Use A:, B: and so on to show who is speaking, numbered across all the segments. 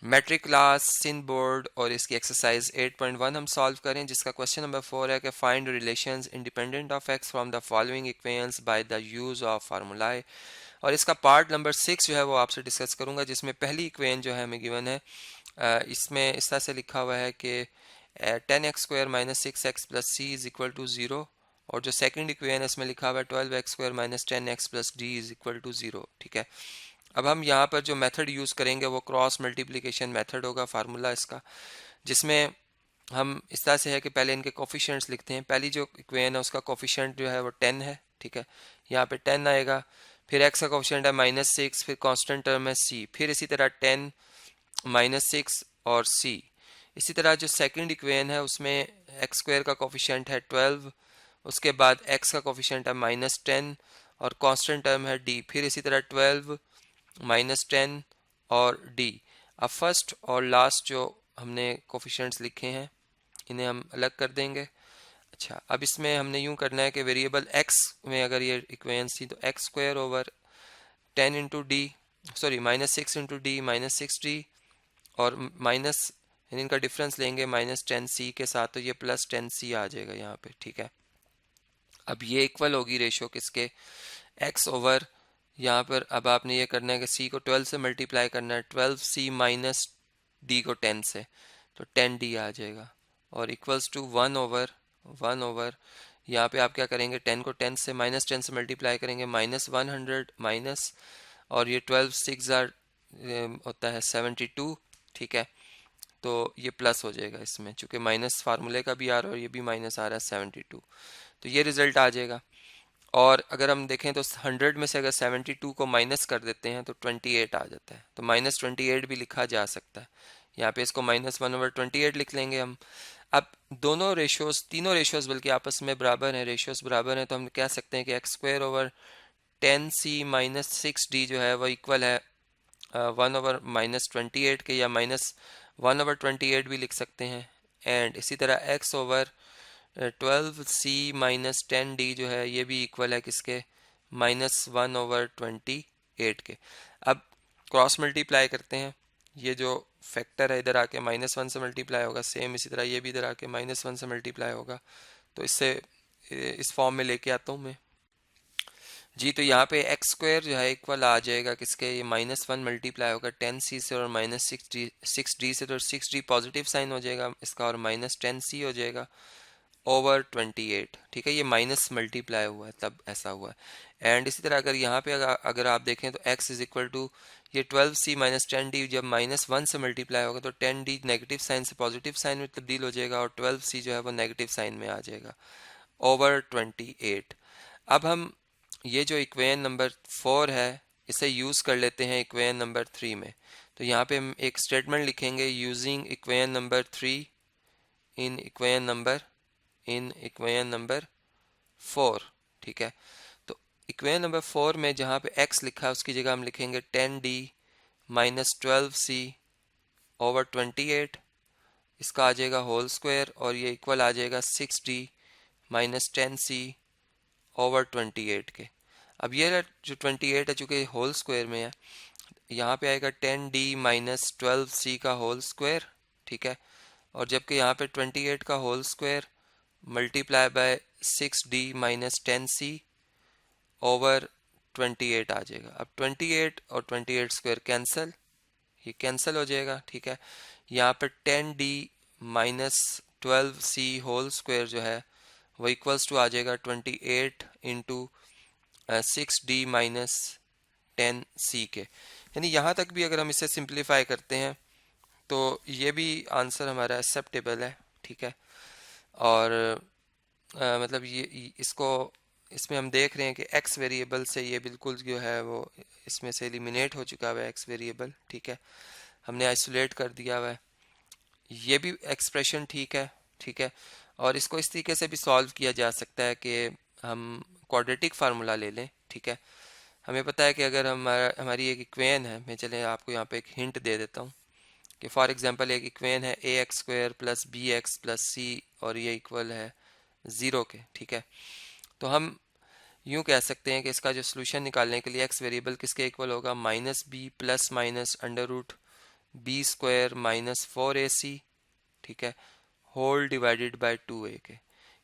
A: Matric class सिन board और इसकी exercise 8.1 हम सॉल्व करें, जिसका क्वेश्चन नंबर 4 है कि find relations independent of x from the following equations by the use of formulae. और इसका पार्ट नंबर 6 जो है वो आपसे डिस्कस करूंगा, जिसमें पहली इक्वेशन जो है हमें गिवन है। इसमें इस तरह से लिखा हुआ है कि 10x² minus 6x plus C is equal to 0। और जो सेकंड इक्वेशन है इसमें लिखा हुआ है 12x² minus 10x plus D is equal to 0। ठीक है, अब हम यहाँ पर जो मेथड यूज़ करेंगे वो क्रॉस मल्टीप्लिकेशन मेथड होगा, फार्मूला इसका, जिसमें हम इस तरह से है कि पहले इनके कोफिशिएंट्स लिखते हैं। पहली जो इक्वेशन है उसका कोफिशिएंट जो है वो 10 है। ठीक है, यहाँ पे 10 आएगा, फिर एक्स का कोफिशिएंट है -6, फिर कांस्टेंट टर्म है सी, फिर इसी तरह 10 -6 और सी। इसी तरह जो सेकंड इक्वेशन है उसमें x² का कोफिशिएंट है 12, उसके बाद x का कोफिशिएंट है -10 और कांस्टेंट टर्म है d, फिर इसी तरह 12 -10 और d। अब फर्स्ट और लास्ट जो हमने कोफिशिएंट्स लिखे हैं इन्हें हम अलग कर देंगे। अच्छा, अब इसमें हमने यूं करना है कि वेरिएबल x में अगर ये इक्वेशन थी तो x² over 10 into D, sorry -6 into D -6d, और माइनस यानी इनका डिफरेंस लेंगे -10c के साथ, तो ये +10c आ जाएगा यहाँ पे। ठीक है, अब ये इक्वल होगी रेशो किसके, x ओवर, यहाँ पर अब आपने ये करना है कि c को 12 से मल्टीप्लाई करना है, 12c माइनस d को 10 से, तो 10d आ जाएगा, और इक्वल्स टू 1 ओवर यहाँ पे आप क्या करेंगे, 10 को 10 से -10 से मल्टीप्लाई करेंगे, -100 माइनस, और ये 12 6 होता है 72। ठीक है, तो ये प्लस हो जाएगा इसमें, चूंकि माइनस फार्मूले का भी आ रहा है और ये भी माइनस आ रहा है 72, तो ये रिजल्ट आ जाएगा। और अगर हम देखें तो 100 में से अगर 72 को माइनस कर देते हैं तो 28 आ जाता है, तो -28 भी लिखा जा सकता है। यहाँ पे इसको -1/28 लिख लेंगे हम। अब दोनों रेशियोज, तीनों रेशियोज बल्कि आपस में बराबर हैं, रेशियोज बराबर हैं, तो हम कह सकते हैं कि x² over 10c minus 6d जो है वो इक्वल है 1/-28 के, या -1/28 भी लिख सकते हैं। एंड इसी तरह x over 12c minus 10d जो है ये भी इक्वल है किसके, -1/28 के। अब क्रॉस मल्टीप्लाई करते हैं, ये जो फैक्टर है इधर आके -1 से मल्टीप्लाई होगा, सेम इसी तरह ये भी इधर आके -1 से मल्टीप्लाई होगा, तो इससे इस फॉर्म में लेके आता हूँ मैं जी। तो यहाँ पे x² जो है इक्वल आ जाएगा किसके, ये -1 मल्टीप्लाई होगा 10c से और -6d से, तो 6d पॉजिटिव साइन हो जाएगा इसका और -10c हो जाएगा ओवर 28। ठीक है, ये माइनस मल्टीप्लाई हुआ है तब ऐसा हुआ है। एंड इसी तरह अगर यहाँ पे अगर आप देखें तो x इज इक्वल टू ये 12c माइनस 10d, जब -1 से मल्टीप्लाई होगा तो 10d नेगेटिव साइन से पॉजिटिव साइन में तब्दील हो जाएगा और 12c जो है वो नेगेटिव साइन में आ जाएगा ओवर 28। अब हम ये जो इक्वेशन नंबर 4 है इसे यूज़ कर लेते हैं इक्वेशन नंबर 3 में। तो यहाँ पे हम एक स्टेटमेंट लिखेंगे, using equation number 3 in equation number 4। ठीक है, तो इक्वेशन नंबर 4 में जहाँ पे x लिखा है उसकी जगह हम लिखेंगे 10d माइनस 12c ओवर 28, इसका आ जाएगा होल स्क्वायर, और ये इक्वल आ जाएगा 6d माइनस 10c ओवर 28 के। अब ये जो 28 है चूँकि होल स्क्वायर में है, यहाँ पे आएगा 10d माइनस 12c का होल स्क्वायर। ठीक है, और जबकि यहाँ पे 28 का whole square multiply by 6d minus 10c over 28 आ जाएगा। अब 28 और 28 स्क्वायर कैंसिल, ये कैंसिल हो जाएगा। ठीक है, यहाँ पर 10d minus 12c whole square जो है वो इक्वल्स टू आ जाएगा 28 इंटू 6d माइनस 10c के। यानी यहाँ तक भी अगर हम इसे सिंप्लीफाई करते हैं तो ये भी आंसर हमारा एक्सेप्टेबल है। ठीक है, और मतलब ये इसको, इसमें हम देख रहे हैं कि x वेरिएबल से ये बिल्कुल जो है वो इसमें से एलिमिनेट हो चुका हुआ है x वेरिएबल। ठीक है, हमने आइसोलेट कर दिया हुआ है, ये भी एक्सप्रेशन ठीक है। ठीक है, और इसको इस तरीके से भी सॉल्व किया जा सकता है कि हम क्वाड्रेटिक फार्मूला ले लें। ठीक है, हमें पता है कि अगर हमारी एक इक्वेशन है, मैं चले आपको यहाँ पे एक हिंट दे देता हूँ कि फॉर एग्जांपल एक इक्वेशन है ax² plus bx plus c और ये इक्वल है 0 के। ठीक है, तो हम यूं कह सकते हैं कि इसका जो सोल्यूशन निकालने के लिए x वेरिएबल किसके इक्वल होगा, -b plus minus under root B square minus 4ac, ठीक है, होल डिवाइडेड बाय 2a के।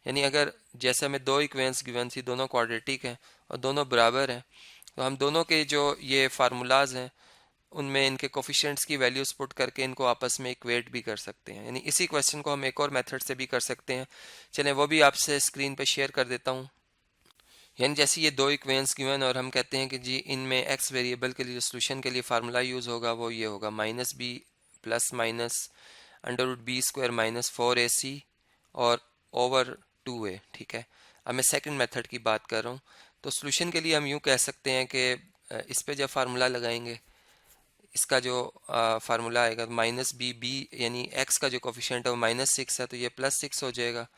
A: यानी अगर जैसे हमें दो इक्वेशंस गिवन थी, दोनों क्वाड्रेटिक हैं और दोनों बराबर हैं, तो हम दोनों के जो ये फार्मूलाज हैं उनमें इनके कोफिशिएंट्स की वैल्यूज पुट करके इनको आपस में इक्वेट भी कर सकते हैं। यानी इसी क्वेश्चन को हम एक और मेथड से भी कर सकते हैं। चलें वो भी आपसे स्क्रीन पे शेयर कर देता हूँ। यानी जैसे ये दो इक्वेशंस गिवन और हम कहते हैं कि जी इनमें एक्स वेरिएबल के लिए सोल्यूशन के लिए फार्मूला यूज़ होगा, वो ये होगा minus B plus minus under root B square minus 4ac और ओवर 2a, ठीक है। अब मैं सेकंड मेथड की बात कर रहा हूँ। तो सोल्यूशन के लिए हम यूँ कह सकते हैं कि इस पे जब फार्मूला लगाएंगे, इसका जो फार्मूला आएगा माइनस बी बी यानी एक्स का जो कोफिशिएंट है वो -6 है, तो ये +6 हो जाएगा।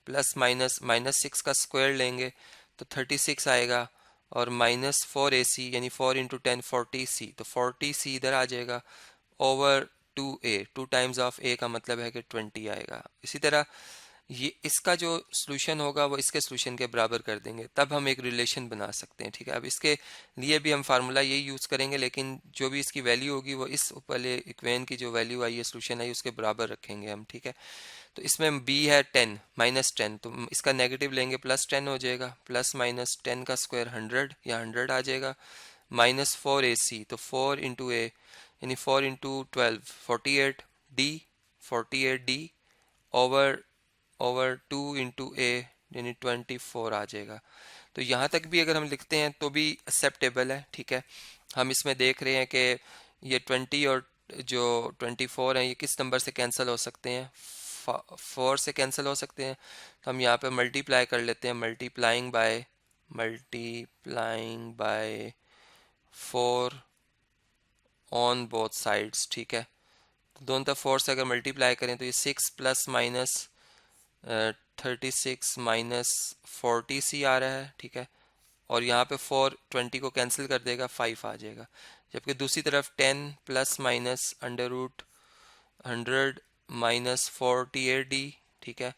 A: प्लस माइनस -6 का स्क्वायर लेंगे तो 36 आएगा, और -4ac यानी 4 इंटू 10 40c, तो 40c इधर आ जाएगा over 2a, 2 times of a का मतलब है कि 20 आएगा। इसी तरह ये इसका जो सॉल्यूशन होगा वो इसके सॉल्यूशन के बराबर कर देंगे, तब हम एक रिलेशन बना सकते हैं, ठीक है। अब इसके लिए भी हम फार्मूला यही यूज़ करेंगे, लेकिन जो भी इसकी वैल्यू होगी वो इस वाले इक्वेशन की जो वैल्यू आई है, सॉल्यूशन आई, उसके बराबर रखेंगे हम, ठीक है। तो इसमें b है 10 -10, तो इसका नेगेटिव लेंगे +10 हो जाएगा, प्लस माइनस 10 का स्क्वायर 100 या 100 आ जाएगा, -4ac, तो 4 इंटू a यानी 4 into 12 48d over over 2 into a यानी 24 आ जाएगा। तो यहाँ तक भी अगर हम लिखते हैं तो भी एक्सेप्टेबल है, ठीक है। हम इसमें देख रहे हैं कि ये 20 और जो 24 है ये किस नंबर से कैंसिल हो सकते हैं, 4 से कैंसिल हो सकते हैं। तो हम यहाँ पे मल्टीप्लाई कर लेते हैं, multiplying by 4 on both sides, ठीक है। तो दोनों तरफ 4 से अगर मल्टीप्लाई करें तो ये 6 प्लस माइनस 36 माइनस 40c आ रहा है, ठीक है। और यहाँ पे 4 20 को कैंसिल कर देगा, 5 आ जाएगा। जबकि दूसरी तरफ 10 plus minus under root 100 minus 48d, ठीक है।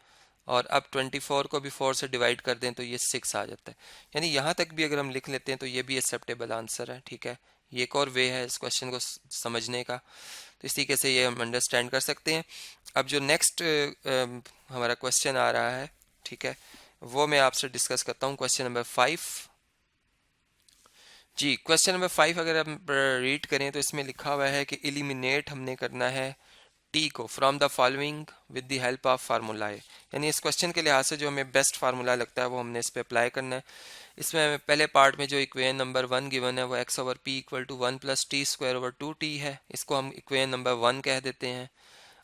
A: और अब 24 को भी 4 से डिवाइड कर दें तो ये 6 आ जाता है। यानी यहाँ तक भी अगर हम लिख लेते हैं तो ये भी एक्सेप्टेबल आंसर है, ठीक है। ये एक और वे है इस क्वेश्चन को समझने का। तो इस तरीके से ये हम अंडरस्टैंड कर सकते हैं। अब जो नेक्स्ट हमारा क्वेश्चन आ रहा है, ठीक है, वो मैं आपसे डिस्कस करता हूँ, क्वेश्चन नंबर 5। जी, क्वेश्चन नंबर 5 अगर हम रीड करें तो इसमें लिखा हुआ है कि एलिमिनेट हमने करना है टी को from the following with the help of formulae. यानी इस क्वेश्चन के लिहाज से जो हमें बेस्ट फार्मूला लगता है वो हमने इस पे अप्लाई करना है। इसमें हमें पहले पार्ट में जो इक्वेशन नंबर 1 गिवन है वो x over p equal to 1 plus T square over 2t है, इसको हम इक्वेशन नंबर 1 कह देते हैं।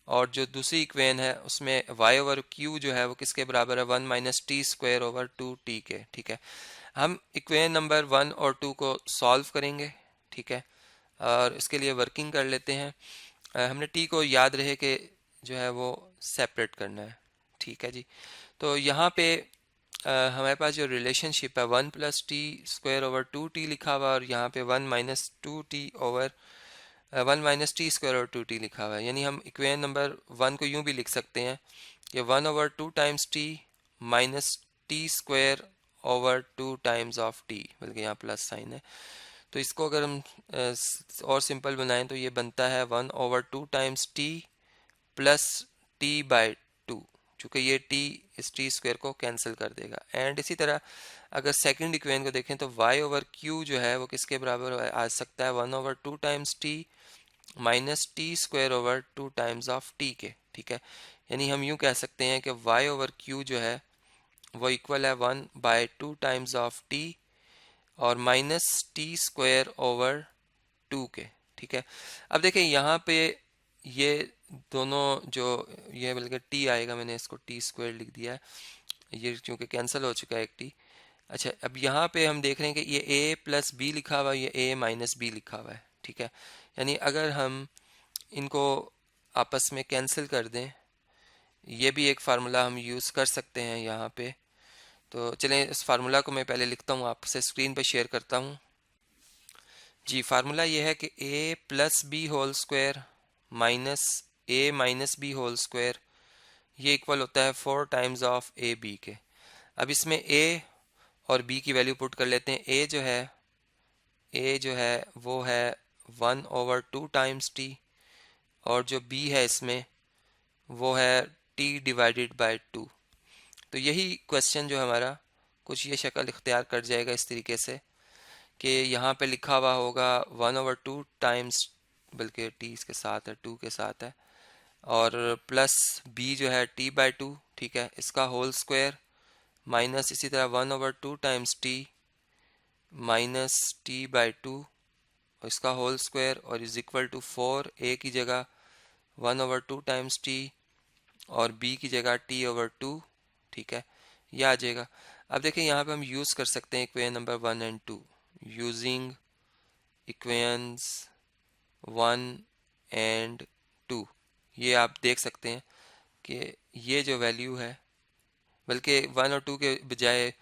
A: और जो दूसरी इक्वेशन है उसमें y ओवर q जो है वो किसके बराबर है, 1 minus T square over 2t के, ठीक है। हम इक्वेशन नंबर 1 और 2 को सॉल्व करेंगे, ठीक है, और इसके लिए वर्किंग कर लेते हैं। हमने टी को याद रहे कि जो है वो सेपरेट करना है, ठीक है जी। तो यहाँ पे हमारे पास जो रिलेशनशिप है 1 plus T square over 2t लिखा हुआ है, और यहाँ पे 1 minus 2t over 1 minus T square over 2t लिखा हुआ है। यानी हम इक्वेशन नंबर 1 को यूँ भी लिख सकते हैं कि 1 over 2 times T minus T square over 2 times of T, बल्कि यहाँ प्लस साइन है। तो इसको अगर हम और सिंपल बनाएं तो ये बनता है 1 over 2 times T plus T by 2, चूँकि ये टी इस टी स्क्वायर को कैंसिल कर देगा। एंड इसी तरह अगर सेकंड इक्वेशन को देखें तो y ओवर q जो है वो किसके बराबर आ सकता है, 1 over 2 times T minus T square over 2 times of T के, ठीक है। यानी हम यूँ कह सकते हैं कि y ओवर q जो है वो इक्वल है 1 बाई 2 टाइम्स ऑफ टी और माइनस टी स्क्वायर ओवर 2 के, ठीक है। अब देखिए यहाँ पे ये दोनों जो ये बल्कि टी आएगा, मैंने इसको टी स्क्वायर लिख दिया है, ये क्योंकि कैंसिल हो चुका है एक टी। अच्छा, अब यहाँ पे हम देख रहे हैं कि ये a प्लस बी लिखा हुआ है, ये a माइनस बी लिखा हुआ है, ठीक है। यानी अगर हम इनको आपस में कैंसिल कर दें, ये भी एक फार्मूला हम यूज़ कर सकते हैं यहाँ पे। तो चलें इस फार्मूला को मैं पहले लिखता हूँ, आपसे स्क्रीन पे शेयर करता हूँ। जी, फार्मूला ये है कि a plus B whole square minus a minus B whole square ये इक्वल होता है 4 टाइम्स ऑफ ए बी के। अब इसमें a और b की वैल्यू पुट कर लेते हैं। a जो है वो है 1 ओवर 2 टाइम्स t, और जो b है इसमें वो है t डिवाइडेड बाय 2। तो यही क्वेश्चन जो हमारा कुछ ये शक्ल इख्तियार कर जाएगा इस तरीके से कि यहाँ पे लिखा हुआ होगा 1/2 टाइम्स, बल्कि t इसके साथ है, 2 के साथ है, और प्लस b जो है t/2, ठीक है, इसका होल स्क्वायर, माइनस इसी तरह 1/2 टाइम्स t माइनस t/2 इसका होल स्क्वायर, और इज इक्वल टू 4 a की जगह 1/2 टाइम्स t और b की जगह t/2, ठीक है, यह आ जाएगा। अब देखिए यहाँ पे हम यूज़ कर सकते हैं equation number 1 and 2। Using equations 1 and 2, ये आप देख सकते हैं कि ये जो वैल्यू है, बल्कि 1 और 2 के बजाय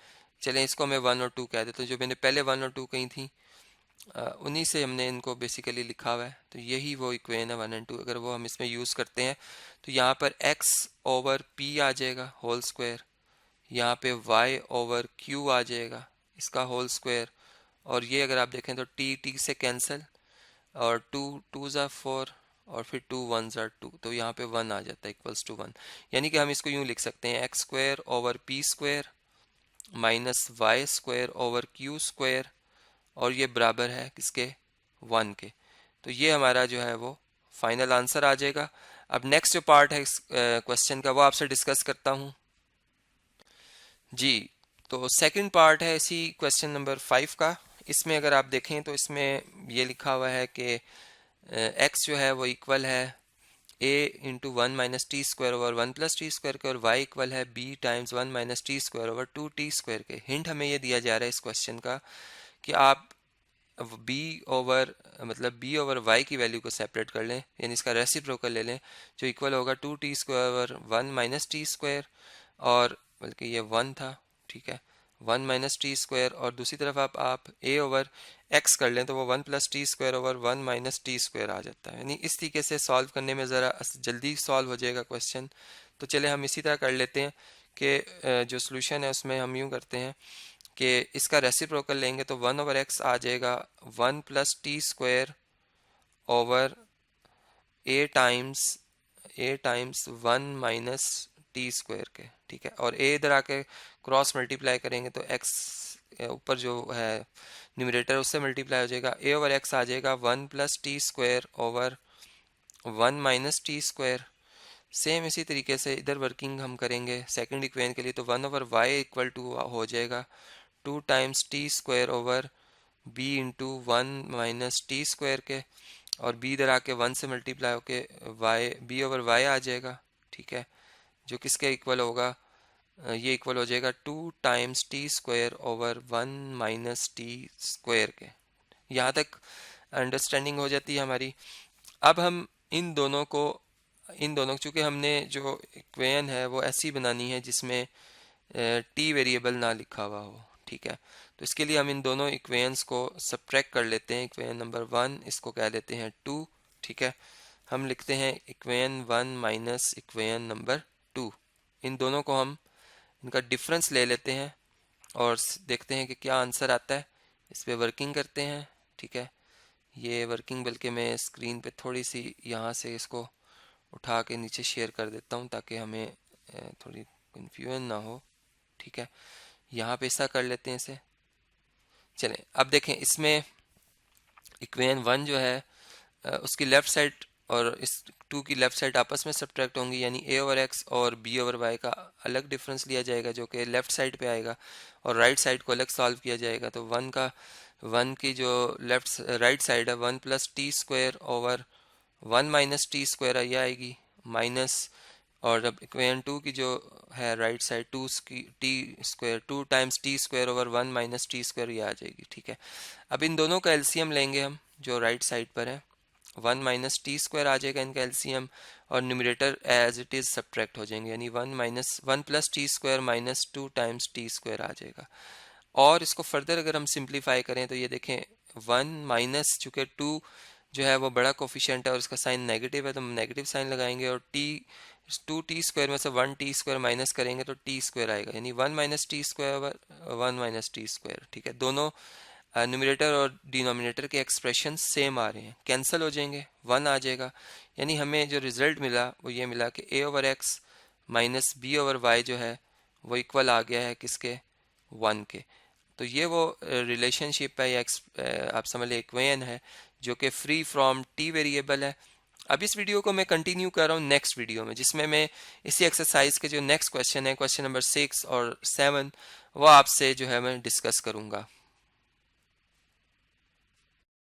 A: चलें इसको मैं 1 और 2 कह देता हूँ। जो मैंने पहले 1 और 2 कही थी उन्हीं से हमने इनको बेसिकली लिखा हुआ है। तो यही वो इक्वेशन है 1 एंड 2। अगर वो हम इसमें यूज़ करते हैं तो यहाँ पर x ओवर p आ जाएगा होल स्क्वायर, यहाँ पे y ओवर q आ जाएगा इसका होल स्क्वायर, और ये अगर आप देखें तो t से कैंसिल, और 2 2 ज़ा 4 और फिर 2 1 ज़ा 2, तो यहाँ पे 1 आ जाता है इक्वल्स टू 1। यानी कि हम इसको यूँ लिख सकते हैं x square over p square minus Y square over q square, और ये बराबर है किसके, 1 के। तो ये हमारा जो है वो फाइनल आंसर आ जाएगा। अब नेक्स्ट जो पार्ट है इस क्वेश्चन का वो आपसे डिस्कस करता हूँ जी। तो सेकंड पार्ट है इसी क्वेश्चन नंबर 5 का। इसमें अगर आप देखें तो इसमें ये लिखा हुआ है कि x जो है वो इक्वल है a into 1 minus T square over 1 plus T square के, और y इक्वल है b times 1 minus T square over 2 T square के। हिंट हमें ये दिया जा रहा है इस क्वेश्चन का कि आप b ओवर मतलब b ओवर y की वैल्यू को सेपरेट कर लें, यानी इसका रेसिप्रोकल ले लें, जो इक्वल होगा 2 T square over 1 minus T square, और बल्कि ये 1 था, ठीक है, 1 माइनस टी स्क्वायर, और दूसरी तरफ आप a ओवर x कर लें तो वो 1 plus T square over 1 minus T square आ जाता है। यानी इस तरीके से सॉल्व करने में ज़रा जल्दी सॉल्व हो जाएगा क्वेश्चन। तो चले हम इसी तरह कर लेते हैं कि जो सोल्यूशन है उसमें हम यूँ करते हैं कि इसका रेसिप्रोकल लेंगे तो 1 ओवर एक्स आ जाएगा 1 प्लस टी स्क्वायर ओवर ए टाइम्स 1 माइनस टी स्क्वायर के, ठीक है, और ए इधर आके क्रॉस मल्टीप्लाई करेंगे तो एक्स ऊपर जो है न्यूमरेटर उससे मल्टीप्लाई हो जाएगा, ए ओवर एक्स आ जाएगा 1 plus T square over 1 minus T square. Same इसी तरीके से इधर वर्किंग हम करेंगे सेकंड इक्वेशन के लिए, तो 1 ओवर वाई इक्वल टू हो जाएगा 2 times T square over B into 1 minus T square के, और बी इधर आके 1 से मल्टीप्लाई होके वाई बी ओवर वाई आ जाएगा, ठीक है, जो किसके इक्वल होगा, ये इक्वल हो जाएगा 2 times T square over 1 minus T square के। यहाँ तक अंडरस्टैंडिंग हो जाती है हमारी। अब हम इन दोनों चूँकि हमने जो इक्वेशन है वो ऐसी बनानी है जिसमें टी वेरिएबल ना लिखा हुआ हो, ठीक है, तो इसके लिए हम इन दोनों इक्वेशंस को सब्ट्रैक्ट कर लेते हैं। इक्वेशन नंबर 1 इसको कह देते हैं 2, ठीक है, हम लिखते हैं इक्वेशन 1 माइनस इक्वेशन नंबर 2। इन दोनों को हम इनका डिफरेंस ले लेते हैं और देखते हैं कि क्या आंसर आता है। इस पर वर्किंग करते हैं, ठीक है, ये वर्किंग बल्कि मैं स्क्रीन पे थोड़ी सी यहाँ से इसको उठा के नीचे शेयर कर देता हूँ ताकि हमें थोड़ी कन्फ्यूजन ना हो, ठीक है, यहाँ पे ऐसा कर लेते हैं इसे। चलें अब देखें इसमें इक्वेशन 1 जो है उसकी लेफ़्ट साइड और इस 2 की लेफ़्ट साइड आपस में सब्ट्रैक्ट होंगी, यानी a ओवर x और b ओवर y का अलग डिफरेंस लिया जाएगा जो कि लेफ़्ट साइड पे आएगा, और राइट साइड को अलग सॉल्व किया जाएगा। तो 1 की जो लेफ्ट राइट साइड है 1 plus T square over 1 minus T square ये आएगी माइनस, और अब इक्वेशन 2 की जो है राइट साइड 2 की T square 2 times T square over 1 minus T square ये आ जाएगी, ठीक है। अब इन दोनों का एलसीएम लेंगे हम जो राइट साइड पर है, 1 माइनस टी स्क्वायर आ जाएगा इनका एलसीएम, और numerator as it is subtract हो जाएंगे, यानी 1 plus T square minus 2 times T square आ जाएगा। और इसको फर्दर अगर हम सिंप्लीफाई करें तो ये देखें 1 माइनस चूँकि 2 जो है वो बड़ा कोफिशिएंट है और इसका साइन नेगेटिव है तो हम नेगेटिव साइन लगाएंगे, और टी 2 टी स्क्वायर में से 1 टी स्क्वायर माइनस करेंगे तो टी स्क्वायर आएगा, यानी 1 minus T square 1 minus T square, ठीक है। दोनों न्यूमरेटर और डिनोमिनेटर के एक्सप्रेशन सेम आ रहे हैं, कैंसिल हो जाएंगे, 1 आ जाएगा। यानी हमें जो रिजल्ट मिला वो ये मिला कि a over X minus B over Y जो है वो इक्वल आ गया है किसके, 1 के। तो ये वो रिलेशनशिप है या आप समझ लें इक्वेशन है जो कि फ्री फ्रॉम टी वेरिएबल है। अब इस वीडियो को मैं कंटिन्यू कर रहा हूँ नेक्स्ट वीडियो में, जिसमें मैं इसी एक्सरसाइज के जो नेक्स्ट क्वेश्चन है, क्वेश्चन नंबर 6 और 7, वो आपसे जो है मैं डिस्कस करूँगा।